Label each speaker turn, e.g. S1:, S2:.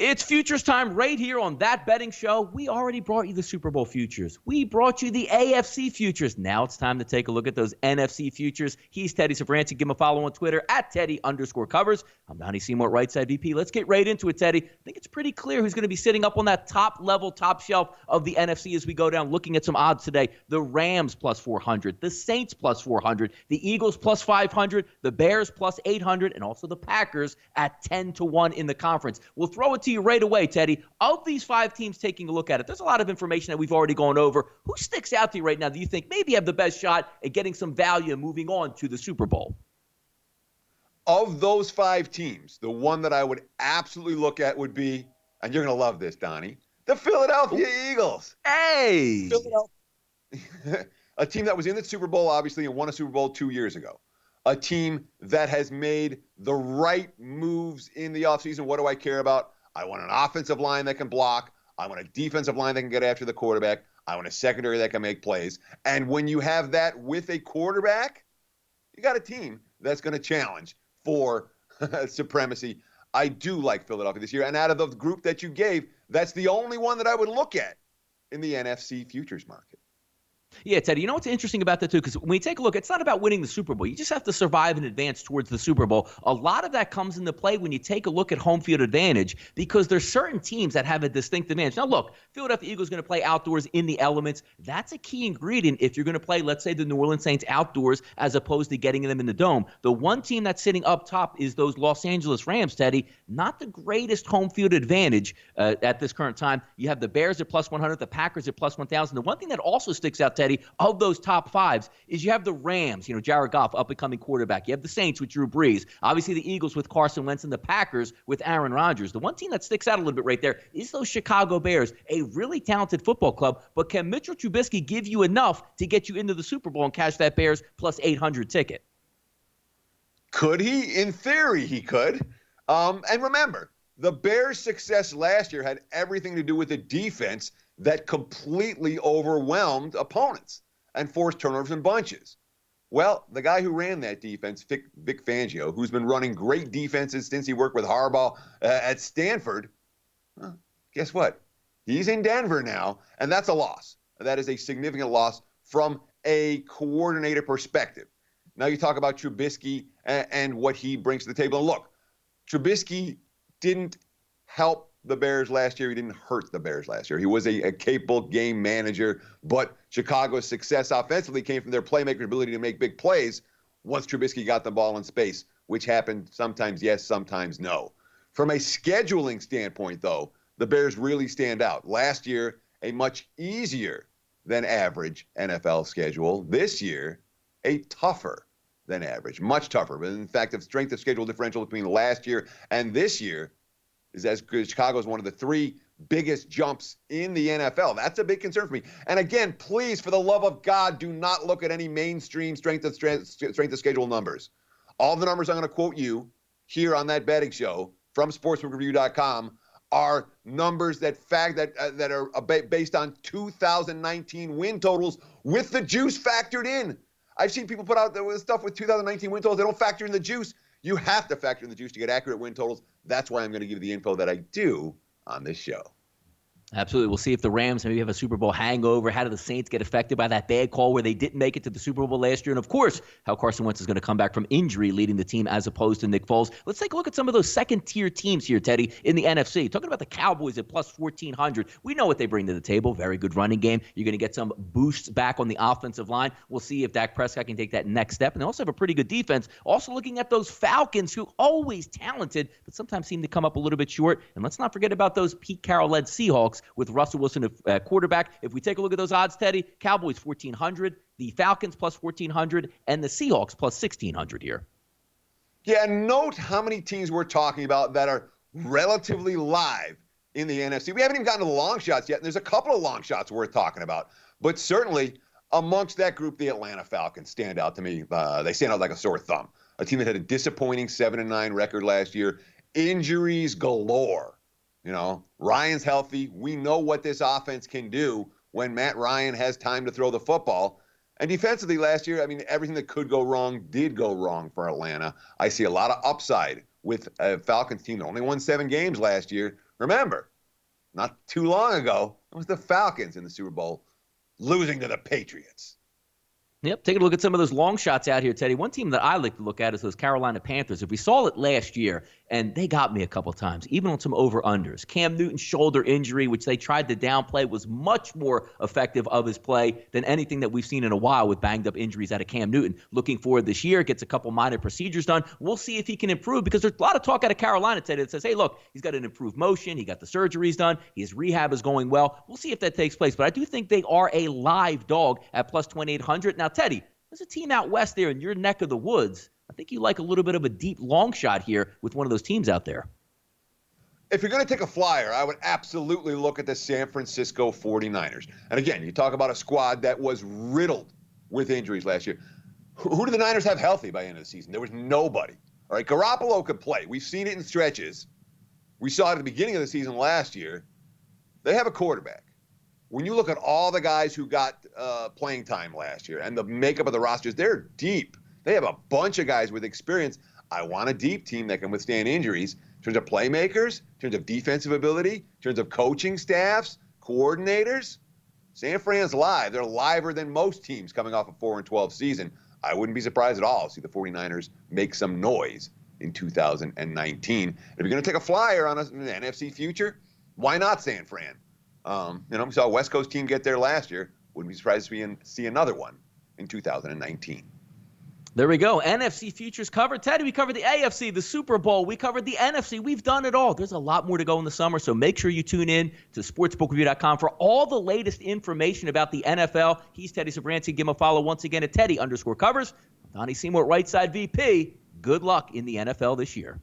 S1: It's futures time right here on That Betting Show. We already brought you the Super Bowl futures. We brought you the AFC futures. Now it's time to take a look at those NFC futures. He's Teddy Savranti. Give him a follow on Twitter at Teddy_covers. I'm Donnie Seymour, right side VP. Let's get right into it, Teddy. I think it's pretty clear who's going to be sitting up on that top level, top shelf of the NFC as we go down looking at some odds today. The Rams plus 400, the Saints plus 400, the Eagles plus 500, the Bears plus 800, and also the Packers at 10-1 in the conference. We'll throw it to you right away, Teddy. Of these five teams taking a look at it, there's a lot of information that we've already gone over. Who sticks out to you right now that you think maybe have the best shot at getting some value and moving on to the Super Bowl?
S2: Of those five teams, the one that I would absolutely look at would be, and you're going to love this, Donnie, the Philadelphia Eagles.
S1: Hey!
S2: A team that was in the Super Bowl, obviously, and won a Super Bowl 2 years ago. A team that has made the right moves in the offseason. What do I care about? I want an offensive line that can block. I want a defensive line that can get after the quarterback. I want a secondary that can make plays. And when you have that with a quarterback, you got a team that's going to challenge for supremacy. I do like Philadelphia this year. And out of the group that you gave, that's the only one that I would look at in the NFC futures market.
S1: Yeah, Teddy, you know what's interesting about that, too? Because when you take a look, it's not about winning the Super Bowl. You just have to survive and advance towards the Super Bowl. A lot of that comes into play when you take a look at home field advantage because there's certain teams that have a distinct advantage. Now, look, Philadelphia Eagles going to play outdoors in the elements. That's a key ingredient if you're going to play, let's say, the New Orleans Saints outdoors as opposed to getting them in the dome. The one team that's sitting up top is those Los Angeles Rams, Teddy. Not the greatest home field advantage at this current time. You have the Bears at plus 100, the Packers at plus 1,000. The one thing that also sticks out, Teddy, of those top fives is you have the Rams, Jared Goff, up-and-coming quarterback. You have the Saints with Drew Brees. Obviously, the Eagles with Carson Wentz and the Packers with Aaron Rodgers. The one team that sticks out a little bit right there is those Chicago Bears, a really talented football club. But can Mitchell Trubisky give you enough to get you into the Super Bowl and cash that Bears plus 800 ticket?
S2: Could he? In theory, he could. And remember, the Bears' success last year had everything to do with a defense that completely overwhelmed opponents and forced turnovers in bunches. Well, the guy who ran that defense, Vic Fangio, who's been running great defenses since he worked with Harbaugh at Stanford, guess what? He's in Denver now, and that's a loss. That is a significant loss from a coordinator perspective. Now you talk about Trubisky and what he brings to the table. And look, Trubisky didn't help the Bears last year. He didn't hurt the Bears last year. He was a capable game manager, but Chicago's success offensively came from their playmaker ability to make big plays once Trubisky got the ball in space, which happened sometimes yes, sometimes no. From a scheduling standpoint, though, the Bears really stand out. Last year, a much easier than average NFL schedule. This year, a tougher than average, much tougher. But in fact, the strength of schedule differential between last year and this year is as good. Chicago is one of the three biggest jumps in the NFL. That's a big concern for me. And again, please, for the love of God, do not look at any mainstream strength of schedule numbers. All the numbers I'm going to quote you here on That Betting Show from sportsbookreview.com are numbers that are based on 2019 win totals with the juice factored in. I've seen people put out stuff with 2019 win totals. They don't factor in the juice. You have to factor in the juice to get accurate win totals. That's why I'm going to give you the info that I do on this show.
S1: Absolutely. We'll see if the Rams maybe have a Super Bowl hangover. How do the Saints get affected by that bad call where they didn't make it to the Super Bowl last year? And, of course, how Carson Wentz is going to come back from injury leading the team as opposed to Nick Foles. Let's take a look at some of those second-tier teams here, Teddy, in the NFC. Talking about the Cowboys at plus 1,400. We know what they bring to the table. Very good running game. You're going to get some boosts back on the offensive line. We'll see if Dak Prescott can take that next step. And they also have a pretty good defense. Also looking at those Falcons, who always talented, but sometimes seem to come up a little bit short. And let's not forget about those Pete Carroll-led Seahawks with Russell Wilson quarterback. If we take a look at those odds, Teddy, Cowboys 1,400, the Falcons plus 1,400, and the Seahawks plus 1,600 here.
S2: Yeah, note how many teams we're talking about that are relatively live in the NFC. We haven't even gotten to the long shots yet, and there's a couple of long shots worth talking about. But certainly, amongst that group, the Atlanta Falcons stand out to me. They stand out like a sore thumb. A team that had a disappointing 7-9 record last year. Injuries galore. Ryan's healthy. We know what this offense can do when Matt Ryan has time to throw the football. And defensively last year, everything that could go wrong did go wrong for Atlanta. I see a lot of upside with a Falcons team that only won 7 games last year, Remember, not too long ago, it was the Falcons in the Super Bowl losing to the Patriots.
S1: Yep, take a look at some of those long shots out here, Teddy. One team that I like to look at is those Carolina Panthers. If we saw it last year, and they got me a couple times, even on some over-unders. Cam Newton's shoulder injury, which they tried to downplay, was much more effective of his play than anything that we've seen in a while with banged-up injuries out of Cam Newton. Looking forward this year, gets a couple minor procedures done. We'll see if he can improve, because there's a lot of talk out of Carolina today that says, hey, look, he's got an improved motion, he got the surgeries done, his rehab is going well. We'll see if that takes place, but I do think they are a live dog at plus 2,800. Now, Teddy, there's a team out west there in your neck of the woods. I think you like a little bit of a deep long shot here with one of those teams out there.
S2: If you're going to take a flyer, I would absolutely look at the San Francisco 49ers. And again, you talk about a squad that was riddled with injuries last year. Who did the Niners have healthy by the end of the season? There was nobody. All right, Garoppolo could play. We've seen it in stretches. We saw it at the beginning of the season last year. They have a quarterback. When you look at all the guys who got playing time last year and the makeup of the rosters, they're deep. They have a bunch of guys with experience. I want a deep team that can withstand injuries in terms of playmakers, in terms of defensive ability, in terms of coaching staffs, coordinators. San Fran's live. They're liver than most teams coming off a 4-12 season. I wouldn't be surprised at all to see the 49ers make some noise in 2019. If you're going to take a flyer on an NFC future, why not San Fran? We saw a West Coast team get there last year. Wouldn't be surprised to see another one in 2019.
S1: There we go. NFC Futures covered. Teddy, we covered the AFC, the Super Bowl. We covered the NFC. We've done it all. There's a lot more to go in the summer, so make sure you tune in to sportsbookreview.com for all the latest information about the NFL. He's Teddy Sobransky. Give him a follow once again at Teddy_covers. Donnie Seymour, right side VP. Good luck in the NFL this year.